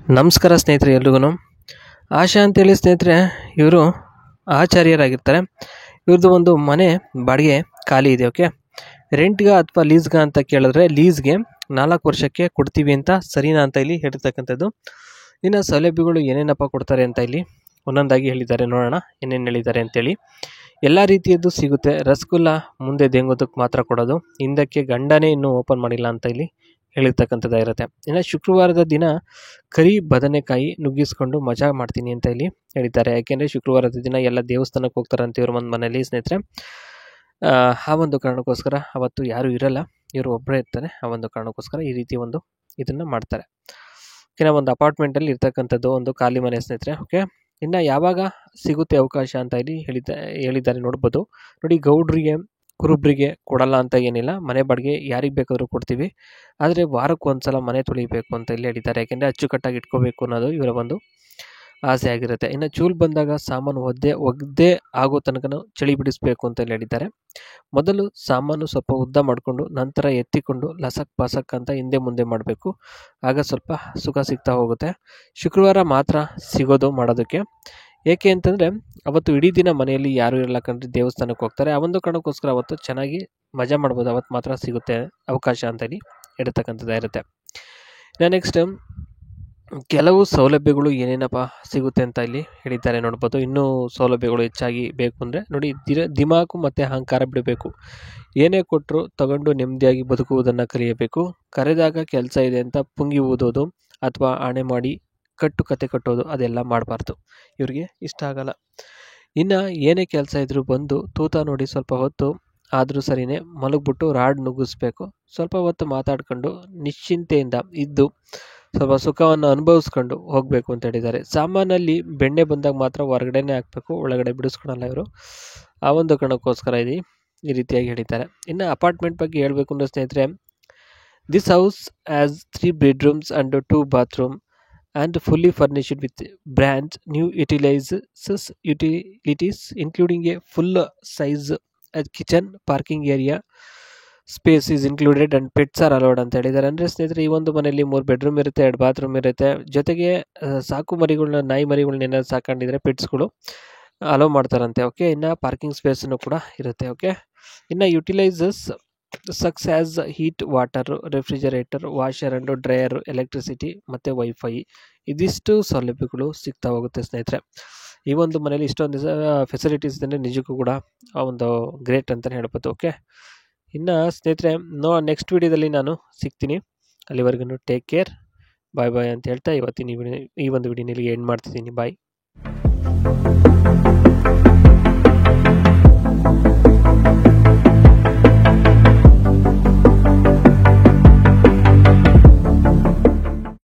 ನಮಸ್ಕಾರ ಸ್ನೇಹಿತರೆ, ಎಲ್ರಿಗೂ ಆಶಾ ಅಂತೇಳಿ ಸ್ನೇಹಿತರೆ. ಇವರು ಆಚಾರ್ಯರಾಗಿರ್ತಾರೆ. ಇವ್ರದ್ದು ಒಂದು ಮನೆ ಬಾಡಿಗೆ ಖಾಲಿ ಇದೆ. ಓಕೆ, ರೆಂಟ್ಗೆ ಅಥವಾ ಲೀಸ್ಗೆ ಅಂತ ಕೇಳಿದ್ರೆ ಲೀಸ್ಗೆ 4 ವರ್ಷಕ್ಕೆ ಕೊಡ್ತೀವಿ ಅಂತ ಸರಿನಾ ಅಂತ ಇಲ್ಲಿ ಹೇಳಿರ್ತಕ್ಕಂಥದ್ದು. ಇನ್ನು ಸೌಲಭ್ಯಗಳು ಏನೇನಪ್ಪ ಕೊಡ್ತಾರೆ ಅಂತ ಇಲ್ಲಿ ಒಂದೊಂದಾಗಿ ಹೇಳಿದ್ದಾರೆ. ನೋಡೋಣ ಏನೇನು ಹೇಳಿದ್ದಾರೆ ಅಂತೇಳಿ. ಎಲ್ಲ ರೀತಿಯದ್ದು ಸಿಗುತ್ತೆ. ರಸಗುಲ್ಲ ಮುಂದೆ ದೇಂಗೋದಕ್ಕೆ ಮಾತ್ರ ಕೊಡೋದು, ಹಿಂದಕ್ಕೆ ಗಂಡನೇ ಇನ್ನೂ ಓಪನ್ ಮಾಡಿಲ್ಲ ಅಂತ ಇಲ್ಲಿ ಹೇಳಿರ್ತಕ್ಕಂಥದ್ದಾಗಿರುತ್ತೆ. ಇನ್ನು ಶುಕ್ರವಾರದ ದಿನ ಕರಿ ಬದನೆಕಾಯಿ ನುಗ್ಗಿಸ್ಕೊಂಡು ಮಜಾ ಮಾಡ್ತೀನಿ ಅಂತ ಇಲ್ಲಿ ಹೇಳಿದ್ದಾರೆ. ಯಾಕೆಂದರೆ ಶುಕ್ರವಾರದ ದಿನ ಎಲ್ಲ ದೇವಸ್ಥಾನಕ್ಕೆ ಹೋಗ್ತಾರೆ ಅಂತ ಇವ್ರ ಒಂದು ಮನೇಲಿ ಸ್ನೇಹಿತರೆ. ಆ ಒಂದು ಕಾರಣಕ್ಕೋಸ್ಕರ ಅವತ್ತು ಯಾರೂ ಇರಲ್ಲ, ಇವರು ಒಬ್ಬರೇ ಇರ್ತಾರೆ. ಆ ಒಂದು ಕಾರಣಕ್ಕೋಸ್ಕರ ಈ ರೀತಿ ಒಂದು ಇದನ್ನು ಮಾಡ್ತಾರೆ. ಓಕೆನಾ, ಒಂದು ಅಪಾರ್ಟ್ಮೆಂಟಲ್ಲಿ ಇರ್ತಕ್ಕಂಥದ್ದು ಒಂದು ಖಾಲಿ ಮನೆ ಸ್ನೇಹಿತರೆ. ಓಕೆ, ಇನ್ನು ಯಾವಾಗ ಸಿಗುತ್ತೆ ಅವಕಾಶ ಅಂತ ಇಲ್ಲಿ ಹೇಳಿದ್ದಾರೆ ನೋಡ್ಬೋದು. ನೋಡಿ, ಗೌಡ್ರಿಗೆ ಕುರುಬ್ರಿಗೆ ಕೊಡಲ್ಲ ಅಂತ ಏನಿಲ್ಲ, ಮನೆ ಬಾಡಿಗೆ ಯಾರಿಗೆ ಬೇಕಾದರೂ ಕೊಡ್ತೀವಿ, ಆದರೆ ವಾರಕ್ಕೆ ಒಂದ್ಸಲ ಮನೆ ತೊಳಿಬೇಕು ಅಂತ ಇಲ್ಲಿ ಹೇಳಿದ್ದಾರೆ. ಯಾಕೆಂದರೆ ಅಚ್ಚುಕಟ್ಟಾಗಿ ಇಟ್ಕೋಬೇಕು ಅನ್ನೋದು ಇವರ ಒಂದು ಆಸೆ ಆಗಿರುತ್ತೆ. ಇನ್ನು ಚೂಲ್ ಬಂದಾಗ ಸಾಮಾನು ಒಗ್ದೇ ಆಗೋ ತನಕ ಚಳಿ ಬಿಡಿಸ್ಬೇಕು ಅಂತ ಇಲ್ಲಿ ಹೇಳಿದ್ದಾರೆ. ಮೊದಲು ಸಾಮಾನು ಸ್ವಲ್ಪ ಉದ್ದ ಮಾಡಿಕೊಂಡು ನಂತರ ಎತ್ತಿಕೊಂಡು ಲಸಕ್ ಪಸಕ್ ಅಂತ ಹಿಂದೆ ಮುಂದೆ ಮಾಡಬೇಕು, ಆಗ ಸ್ವಲ್ಪ ಸುಖ ಸಿಗ್ತಾ ಹೋಗುತ್ತೆ. ಶುಕ್ರವಾರ ಮಾತ್ರ ಸಿಗೋದು ಮಾಡೋದಕ್ಕೆ. ಏಕೆ ಅಂತಂದರೆ ಅವತ್ತು ಇಡೀ ದಿನ ಮನೆಯಲ್ಲಿ ಯಾರೂ ಇರಲ್ಲ ಕಂಡ್ರೆ, ದೇವಸ್ಥಾನಕ್ಕೆ ಹೋಗ್ತಾರೆ. ಆ ಒಂದು ಕಾರಣಕ್ಕೋಸ್ಕರ ಅವತ್ತು ಚೆನ್ನಾಗಿ ಮಜಾ ಮಾಡ್ಬೋದು, ಅವತ್ತು ಮಾತ್ರ ಸಿಗುತ್ತೆ ಅವಕಾಶ ಅಂತ ಇಲ್ಲಿ ಇರತಕ್ಕಂಥದ್ದಾಗಿರುತ್ತೆ. ನೆಕ್ಸ್ಟ್ ಕೆಲವು ಸೌಲಭ್ಯಗಳು ಏನೇನಪ್ಪ ಸಿಗುತ್ತೆ ಅಂತ ಇಲ್ಲಿ ಹೇಳಿದ್ದಾರೆ ನೋಡ್ಬೋದು. ಇನ್ನೂ ಸೌಲಭ್ಯಗಳು ಹೆಚ್ಚಾಗಿ ಬೇಕು ಅಂದರೆ ನೋಡಿ, ದಿಮಾಕು ಮತ್ತು ಅಹಂಕಾರ ಬಿಡಬೇಕು. ಏನೇ ಕೊಟ್ಟರು ತಗೊಂಡು ನೆಮ್ಮದಿಯಾಗಿ ಬದುಕುವುದನ್ನು ಕಲಿಯಬೇಕು. ಕರೆದಾಗ ಕೆಲಸ ಇದೆ ಅಂತ ಪುಂಗಿ ಊದೋದು ಅಥವಾ ಆಣೆ ಮಾಡಿ ಕತೆ ಕಟ್ಟೋದು ಅದೆಲ್ಲ ಮಾಡಬಾರ್ದು, ಇವ್ರಿಗೆ ಇಷ್ಟ ಆಗಲ್ಲ. ಇನ್ನು ಏನೇ ಕೆಲಸ ಇದ್ರೂ ಬಂದು ತೂತ ನೋಡಿ ಸ್ವಲ್ಪ ಹೊತ್ತು ಆದರೂ ಸರಿಯೇ ಮಲಗ್ಬಿಟ್ಟು ರಾಡ್ ನುಗ್ಗಿಸ್ಬೇಕು. ಸ್ವಲ್ಪ ಹೊತ್ತು ಮಾತಾಡ್ಕೊಂಡು ನಿಶ್ಚಿಂತೆಯಿಂದ ಇದ್ದು ಸ್ವಲ್ಪ ಸುಖವನ್ನು ಅನುಭವಿಸ್ಕೊಂಡು ಹೋಗಬೇಕು ಅಂತ ಹೇಳಿದ್ದಾರೆ. ಸಾಮಾನಲ್ಲಿ ಬೆಣ್ಣೆ ಬಂದಾಗ ಮಾತ್ರ ಹೊರಗಡೆನೇ ಹಾಕಬೇಕು, ಒಳಗಡೆ ಬಿಡಿಸ್ಕೊಳಲ್ಲ ಇವರು. ಆ ಒಂದು ಕಾರಣಕ್ಕೋಸ್ಕರ ಈ ರೀತಿಯಾಗಿ ಹೇಳಿದ್ದಾರೆ. ಇನ್ನು ಅಪಾರ್ಟ್ಮೆಂಟ್ ಬಗ್ಗೆ ಹೇಳಬೇಕು ಅಂದರೆ ಸ್ನೇಹಿತರೆ, this house as 3 bedrooms and 2 bathrooms and fully furnished with brand new utilities including a full size kitchen, parking area space is included and pets are allowed ಅಂತ ಹೇಳಿದ್ದಾರೆ. ಅಂದರೆ ಸ್ನೇಹಿತರೆ, ಈ ಒಂದು ಮನೆಯಲ್ಲಿ 3 bedroom ಇರುತ್ತೆ, 2 bathroom ಇರುತ್ತೆ. ಜೊತೆಗೆ ಸಾಕು ಮರಿಗಳನ್ನ, ನಾಯಿ ಮರಿಗಳನ್ನ ಏನಾದ್ರು ಸಾಕೊಂಡಿದ್ರೆ ಪೆಟ್ಸ್ಗಳು ಅಲೋ ಮಾಡ್ತಾರಂತೆ. ಓಕೆ, ಇನ್ನು ಪಾರ್ಕಿಂಗ್ ಸ್ಪೇಸನ್ನು ಕೂಡ ಇರುತ್ತೆ. ಓಕೆ, ಇನ್ನು utilises sucks as heat, water, refrigerator, washer and dryer, electricity ಮತ್ತು ವೈಫೈ, ಇದಿಷ್ಟು ಸೌಲಭ್ಯಗಳು ಸಿಗ್ತಾ ಹೋಗುತ್ತೆ ಸ್ನೇಹಿತರೆ. ಈ ಒಂದು ಮನೇಲಿ ಇಷ್ಟೊಂದು ಫೆಸಿಲಿಟೀಸ್ ಅಂದರೆ ನಿಜಕ್ಕೂ ಕೂಡ ಆ ಒಂದು ಗ್ರೇಟ್ ಅಂತಲೇ ಹೇಳ್ಬೋದು. ಓಕೆ, ಇನ್ನು ಸ್ನೇಹಿತರೆ ನೆಕ್ಸ್ಟ್ ವಿಡಿಯೋದಲ್ಲಿ ನಾನು ಸಿಗ್ತೀನಿ. ಅಲ್ಲಿವರೆಗೂ ಟೇಕ್ ಕೇರ್, ಬಾಯ್ ಬಾಯ್ ಅಂತ ಹೇಳ್ತಾ ಇವತ್ತಿನ ಈ ಒಂದು ವಿಡಿಯೋನಲ್ಲಿ ಎಂಡ್ ಮಾಡ್ತಿದ್ದೀನಿ. ಬಾಯ್.